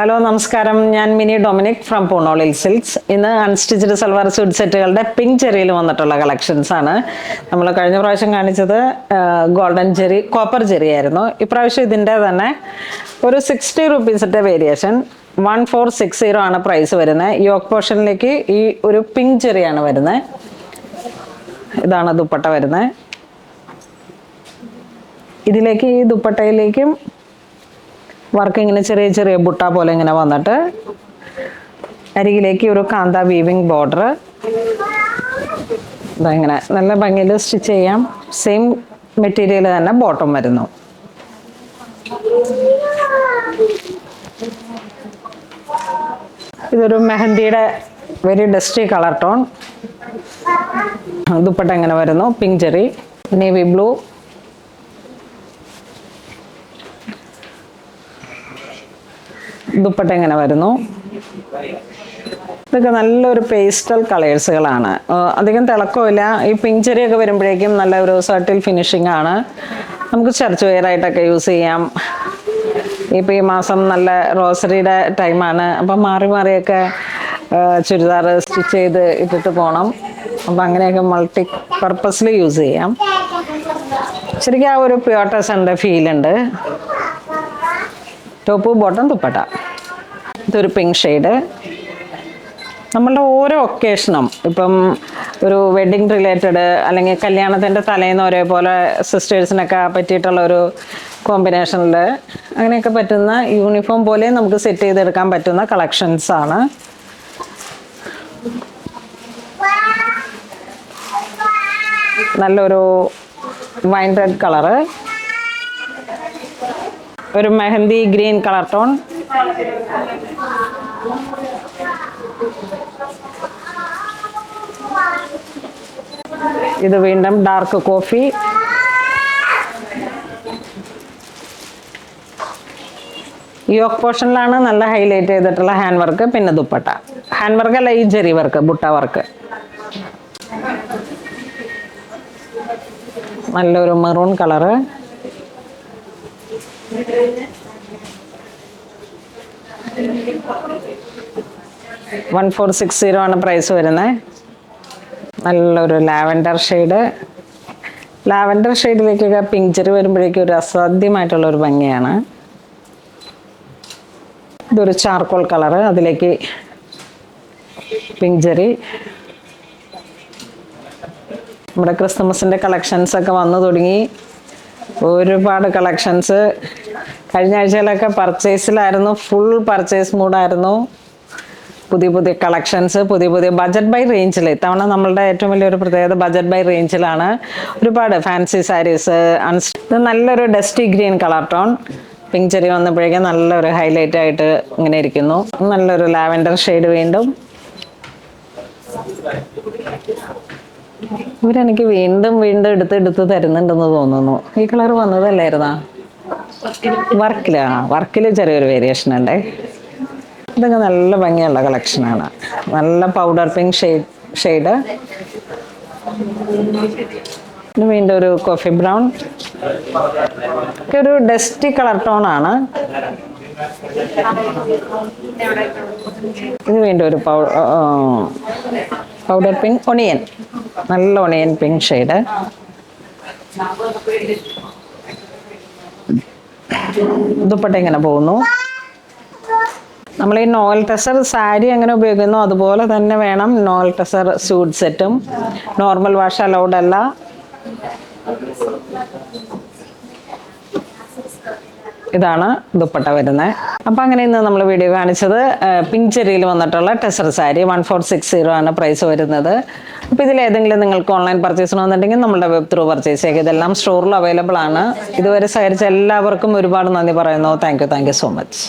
Hello നമസ്കാരം, ഞാൻ mini Dominic from പൂണോളിൽ silks. ഇന്ന് അൺസ്റ്റിച്ച്ഡ് സൽവാർ സ്യൂട്ട് സെറ്റുകളുടെ പിങ്ക് ചെറിയിൽ വന്നിട്ടുള്ള കളക്ഷൻസ് ആണ്. നമ്മൾ കഴിഞ്ഞ പ്രാവശ്യം കാണിച്ചത് ഗോൾഡൻ ജെറി, കോപ്പർ ജെറി ആയിരുന്നു. ഇപ്രാവശ്യം ഇതിൻ്റെ തന്നെ ഒരു 60 റുപ്പീസിൻ്റെ വേരിയേഷൻ 1460 ആണ് പ്രൈസ് വരുന്നത്. യോക്ക് പോർഷനിലേക്ക് ഈ ഒരു പിങ്ക് ചെറിയാണ് വരുന്നത്. ഇതാണ് ദുപ്പട്ട വരുന്നത്. ഇതിലേക്ക് ഈ ദുപ്പട്ടയിലേക്കും വർക്ക് ഇങ്ങനെ ചെറിയ ചെറിയ ബുട്ട പോലെ ഇങ്ങനെ വന്നിട്ട് അരികിലേക്ക് ഒരു കാന്ത വീവിങ് ബോർഡർ. ഇങ്ങനെ നല്ല ഭംഗിയിൽ സ്റ്റിച്ച് ചെയ്യാം. സെയിം മെറ്റീരിയൽ തന്നെ ബോട്ടം വരുന്നു. ഇതൊരു മെഹന്തിയുടെ very dusty colour tone. Dupatta ഇങ്ങനെ വരുന്നു. Pink zari, navy blue, dupatta ഇങ്ങനെ വരുന്നു. ഇതൊക്കെ നല്ലൊരു പേസ്റ്റൽ കളേഴ്സുകളാണ്. അധികം തിളക്കമില്ല. ഈ പിങ്ക് ചെറിയൊക്കെ വരുമ്പോഴേക്കും നല്ല ഒരു സർട്ടിൽ ഫിനിഷിംഗ് ആണ്. നമുക്ക് ചർച്ച് വെയറായിട്ടൊക്കെ യൂസ് ചെയ്യാം. ഇപ്പോൾ ഈ മാസം നല്ല റോസറിയുടെ ടൈമാണ്. അപ്പം മാറി മാറിയൊക്കെ ചുരിദാർ സ്റ്റിച്ച് ചെയ്ത് ഇട്ടിട്ട് പോകണം. അപ്പം അങ്ങനെയൊക്കെ മൾട്ടി പർപ്പസിൽ യൂസ് ചെയ്യാം. ശരിക്കും ആ ഒരു പ്യുവർ ടെസറിൻ്റെ ഫീലുണ്ട്. Top bottom dupatta. ഇതൊരു പിങ്ക് ഷെയ്ഡ്. നമ്മളുടെ ഓരോ ഒക്കേഷനും, ഇപ്പം ഒരു വെഡ്ഡിങ് റിലേറ്റഡ് അല്ലെങ്കിൽ കല്യാണത്തിൻ്റെ തലേന്ന് ഒരേപോലെ സിസ്റ്റേഴ്സിനൊക്കെ പറ്റിയിട്ടുള്ള ഒരു കോമ്പിനേഷനിൽ അങ്ങനെയൊക്കെ പറ്റുന്ന യൂണിഫോം പോലെ നമുക്ക് സെറ്റ് ചെയ്തെടുക്കാൻ പറ്റുന്ന കളക്ഷൻസ് ആണ്. നല്ലൊരു വൈൻ റെഡ് കളറ്, ഒരു മെഹന്തി ഗ്രീൻ കളർ ടോൺ, ഇത് വീണ്ടും ഡാർക്ക് കോഫി, യോക്ക് പോർഷനിലാണ് നല്ല ഹൈലൈറ്റ് ചെയ്തിട്ടുള്ള ഹാൻഡ് വർക്ക്. പിന്നെ ദുപ്പട്ട ഹാൻഡ് വർക്ക് അല്ല, ഈ ജെറി വർക്ക്, ബുട്ട വർക്ക്. നല്ലൊരു മെറൂൺ കളറ്, $1460 ആണ് പ്രൈസ് വരുന്നത്. നല്ലൊരു ലാവൻഡർ ഷെയ്ഡ്. ലാവൻഡർ ഷെയ്ഡിലേക്കൊക്കെ പിങ്ക് ചെറി വരുമ്പോഴേക്കും ഒരു അസാധ്യമായിട്ടുള്ളൊരു ഭംഗിയാണ്. ഇതൊരു ചാർക്കോൾ കളറ്, അതിലേക്ക് പിങ്ക് ചെറി. നമ്മുടെ ക്രിസ്മസിൻ്റെ കളക്ഷൻസൊക്കെ വന്നു തുടങ്ങി. ഒരുപാട് കളക്ഷൻസ്. കഴിഞ്ഞ ആഴ്ചയിലൊക്കെ പർച്ചേസിലായിരുന്നു, ഫുൾ പർച്ചേസ് മൂഡായിരുന്നു. പുതിയ പുതിയ കളക്ഷൻസ്, പുതിയ പുതിയ ബജറ്റ് ബൈ റേഞ്ചിൽ. ഇത്തവണ നമ്മളുടെ ഏറ്റവും വലിയൊരു പ്രത്യേകത ബജറ്റ് ബൈ റേഞ്ചിലാണ്. ഒരുപാട് ഫാൻസി സാരീസ്. ഇത് നല്ലൊരു dusty green colour tone. Pink cherry വന്നപ്പോഴേക്കും നല്ലൊരു ഹൈലൈറ്റ് ആയിട്ട് ഇങ്ങനെ ഇരിക്കുന്നു. നല്ലൊരു ലാവൻഡർ ഷെയ്ഡ്. വീണ്ടും ഇവരെനിക്ക് വീണ്ടും വീണ്ടും എടുത്ത് തരുന്നുണ്ടെന്ന് തോന്നുന്നു. ഈ കളർ വന്നതല്ലായിരുന്നാ? വർക്കിൽ ചെറിയൊരു വേരിയേഷൻ ഉണ്ട്. ഇതൊക്കെ നല്ല ഭംഗിയുള്ള കളക്ഷനാണ്. നല്ല പൗഡർ പിങ്ക് ഷെയ്ഡ്. വീണ്ടും ഒരു കോഫി ബ്രൗൺ, ഒരു ഡസ്റ്റി കളർ ടോൺ ആണ്. ഇത് വീണ്ടും ഒരു പൗഡർ പിങ്ക്, ഒണിയൻ, നല്ല ഒണിയൻ പിങ്ക് ഷെയ്ഡ്. ദുപ്പട്ട ഇങ്ങനെ പോകുന്നു. നമ്മൾ ഈ നോൽ ടെസർ സാരി എങ്ങനെ ഉപയോഗിക്കുന്നു അതുപോലെ തന്നെ വേണം നോൽ ടെസർ സ്യൂട്ട് സെറ്റും. നോർമൽ വാഷ് അലൗഡ് അല്ല. ഇതാണ് ദുപ്പട്ട വരുന്നത്. അപ്പം അങ്ങനെ ഇന്ന് നമ്മൾ വീഡിയോ കാണിച്ചത് പിങ്ക് ചെറിയിൽ വന്നിട്ടുള്ള ടെസർ സാരി 1460 ആണ് പ്രൈസ് വരുന്നത്. അപ്പോൾ ഇതിലേതെങ്കിലും നിങ്ങൾക്ക് ഓൺലൈൻ പർച്ചേസ് ചെയ്യണമെന്നുണ്ടെങ്കിൽ നമ്മുടെ വെബ് ത്രൂ പർച്ചേസ് ചെയ്യുക. ഇതെല്ലാം സ്റ്റോറിൽ അവൈലബിൾ ആണ്. ഇതുവരെ സഹകരിച്ച എല്ലാവർക്കും ഒരുപാട് നന്ദി പറയുന്നു. Thank you so much.